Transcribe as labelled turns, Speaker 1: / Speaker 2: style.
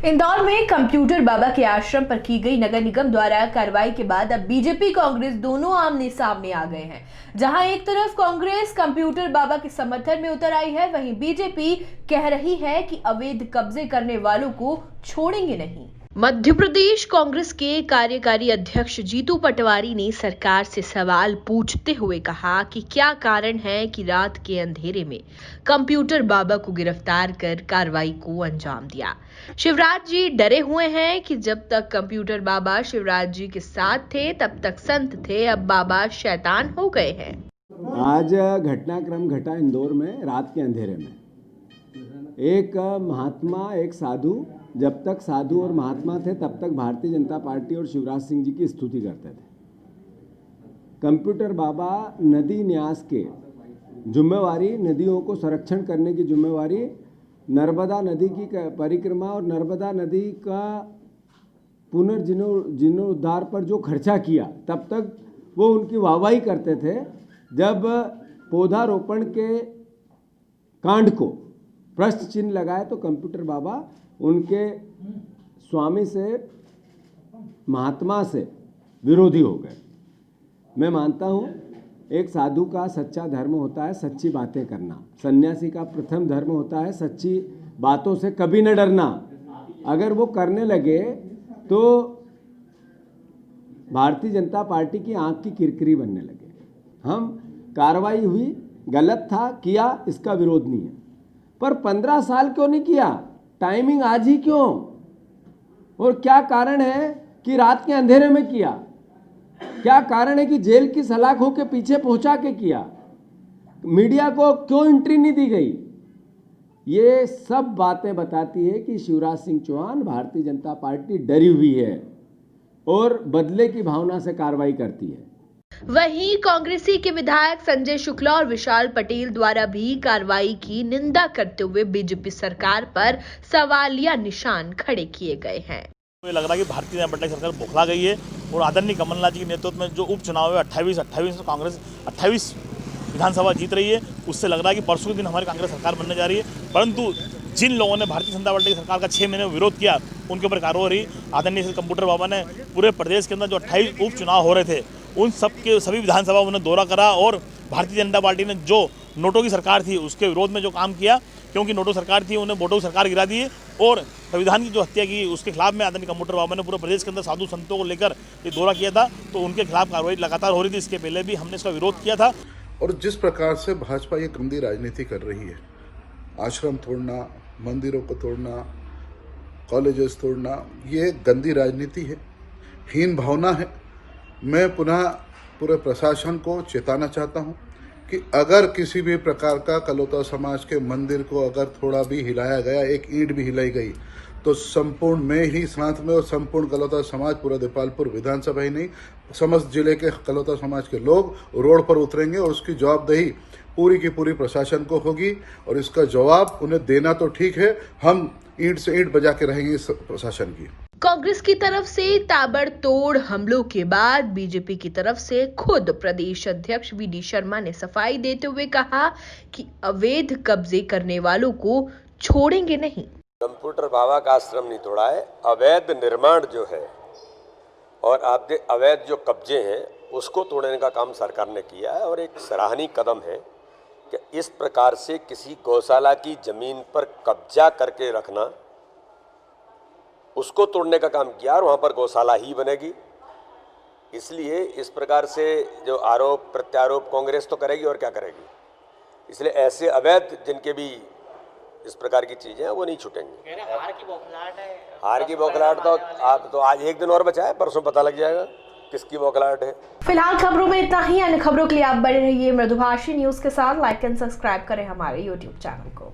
Speaker 1: इंदौर में कंप्यूटर बाबा के आश्रम पर की गई नगर निगम द्वारा कार्रवाई के बाद अब बीजेपी कांग्रेस दोनों आमने सामने आ गए हैं। जहां एक तरफ कांग्रेस कंप्यूटर बाबा के समर्थन में उतर आई है, वहीं बीजेपी कह रही है कि अवैध कब्जे करने वालों को छोड़ेंगे नहीं। मध्य प्रदेश कांग्रेस के कार्यकारी अध्यक्ष जीतू पटवारी ने सरकार से सवाल पूछते हुए कहा कि क्या कारण है कि रात के अंधेरे में कंप्यूटर बाबा को गिरफ्तार कर कार्रवाई को अंजाम दिया। शिवराज जी डरे हुए हैं कि जब तक कंप्यूटर बाबा शिवराज जी के साथ थे तब तक संत थे, अब बाबा शैतान हो गए हैं।
Speaker 2: आज घटनाक्रम घटा इंदौर में रात के अंधेरे में। एक महात्मा, एक साधु, जब तक साधु और महात्मा थे तब तक भारतीय जनता पार्टी और शिवराज सिंह जी की स्तुति करते थे। कंप्यूटर बाबा नदी न्यास के जिम्मेवारी, नदियों को संरक्षण करने की जिम्मेवारी, नर्मदा नदी की परिक्रमा और नर्मदा नदी का पुनर्जीर्णोद्धार पर जो खर्चा किया, तब तक वो उनकी वाहवाही करते थे। जब पौधारोपण के कांड को प्रश्न चिन्ह लगाए तो कंप्यूटर बाबा उनके स्वामी से, महात्मा से विरोधी हो गए। मैं मानता हूँ एक साधु का सच्चा धर्म होता है सच्ची बातें करना, सन्यासी का प्रथम धर्म होता है सच्ची बातों से कभी न डरना। अगर वो करने लगे तो भारतीय जनता पार्टी की आंख की किरकिरी बनने लगे। हम कार्रवाई हुई, गलत था, किया, इसका विरोध नहीं है, पर 15 साल क्यों नहीं किया? टाइमिंग आज ही क्यों? और क्या कारण है कि रात के अंधेरे में किया? क्या कारण है कि जेल की सलाखों के पीछे पहुंचा के किया? मीडिया को क्यों एंट्री नहीं दी गई? ये सब बातें बताती है कि शिवराज सिंह चौहान, भारतीय जनता पार्टी डरी हुई है और बदले की भावना से कार्रवाई करती है।
Speaker 1: वहीं कांग्रेसी के विधायक संजय शुक्ला और विशाल पटेल द्वारा भी कार्रवाई की निंदा करते हुए बीजेपी सरकार पर सवालिया निशान खड़े किए गए हैं।
Speaker 3: मुझे लग रहा है कि भारतीय जनता पार्टी सरकार बौखला गई है और आदरणीय कमलनाथ जी के नेतृत्व में जो उपचुनाव है 28 कांग्रेस 28 विधानसभा जीत रही है, उससे लग रहा है कि परसों के दिन हमारी कांग्रेस सरकार बनने जा रही है। परंतु जिन लोगों ने भारतीय जनता पार्टी की सरकार का 6 महीने में विरोध किया, उनके ऊपर कार्रवाई रही। आदरणीय कंप्यूटर बाबा ने पूरे प्रदेश के अंदर जो 28 उपचुनाव हो रहे थे, उन सभी विधानसभा उन्होंने दौरा करा और भारतीय जनता पार्टी ने जो नोटों की सरकार थी उसके विरोध में जो काम किया, क्योंकि नोटों सरकार थी, उन्हें वोटों की सरकार गिरा दी और संविधान की जो हत्या की उसके खिलाफ में आदरणीय कंप्यूटर बाबा ने पूरे प्रदेश के अंदर साधु संतों को लेकर ये दौरा किया था। तो उनके खिलाफ कार्रवाई लगातार हो रही थी, इसके पहले भी हमने इसका विरोध किया था।
Speaker 4: और जिस प्रकार से भाजपा ये गंदी राजनीति कर रही है, आश्रम तोड़ना, मंदिरों को तोड़ना, कॉलेजेस तोड़ना, ये गंदी राजनीति है, हीन भावना है। मैं पुनः पूरे प्रशासन को चेताना चाहता हूं कि अगर किसी भी प्रकार का कलोता समाज के मंदिर को अगर थोड़ा भी हिलाया गया, एक ईंट भी हिलाई गई, तो संपूर्ण मैं ही साथ में और संपूर्ण कलोता समाज, पूरा देपालपुर विधानसभा ही नहीं, समस्त जिले के कलोता समाज के लोग रोड पर उतरेंगे और उसकी जवाबदेही पूरी की पूरी प्रशासन को होगी। और इसका जवाब उन्हें देना तो ठीक है, हम ईंट से ईंट बजा के रहेंगे इस प्रशासन की।
Speaker 1: कांग्रेस की तरफ से ताबड़तोड़ हमलों के बाद बीजेपी की तरफ से खुद प्रदेश अध्यक्ष वी.डी. शर्मा ने सफाई देते हुए कहा कि अवैध कब्जे करने वालों को छोड़ेंगे नहीं।
Speaker 5: कंप्यूटर बाबा का आश्रम नहीं तोड़ा है, अवैध निर्माण जो है और आपके अवैध जो कब्जे हैं उसको तोड़ने का काम सरकार ने किया है। और एक सराहनीय कदम है कि इस प्रकार से किसी गौशाला की जमीन पर कब्जा करके रखना, उसको तोड़ने का काम किया और वहाँ पर गौशाला ही बनेगी। इसलिए इस प्रकार से जो आरोप प्रत्यारोप कांग्रेस तो करेगी और क्या करेगी, इसलिए ऐसे अवैध जिनके भी इस प्रकार की चीजें हैं वो नहीं छूटेंगी।
Speaker 6: हार की बौखलाहट है,
Speaker 5: हार की बौखलाहट तो आप तो आज एक दिन और बचा है, परसों पता लग जाएगा किसकी बौखलाहट है।
Speaker 1: फिलहाल खबरों में इतना ही। अन्य खबरों के लिए आप बने रहिए मृदुभाषी न्यूज के साथ। लाइक एंड सब्सक्राइब करें हमारे YouTube चैनल को।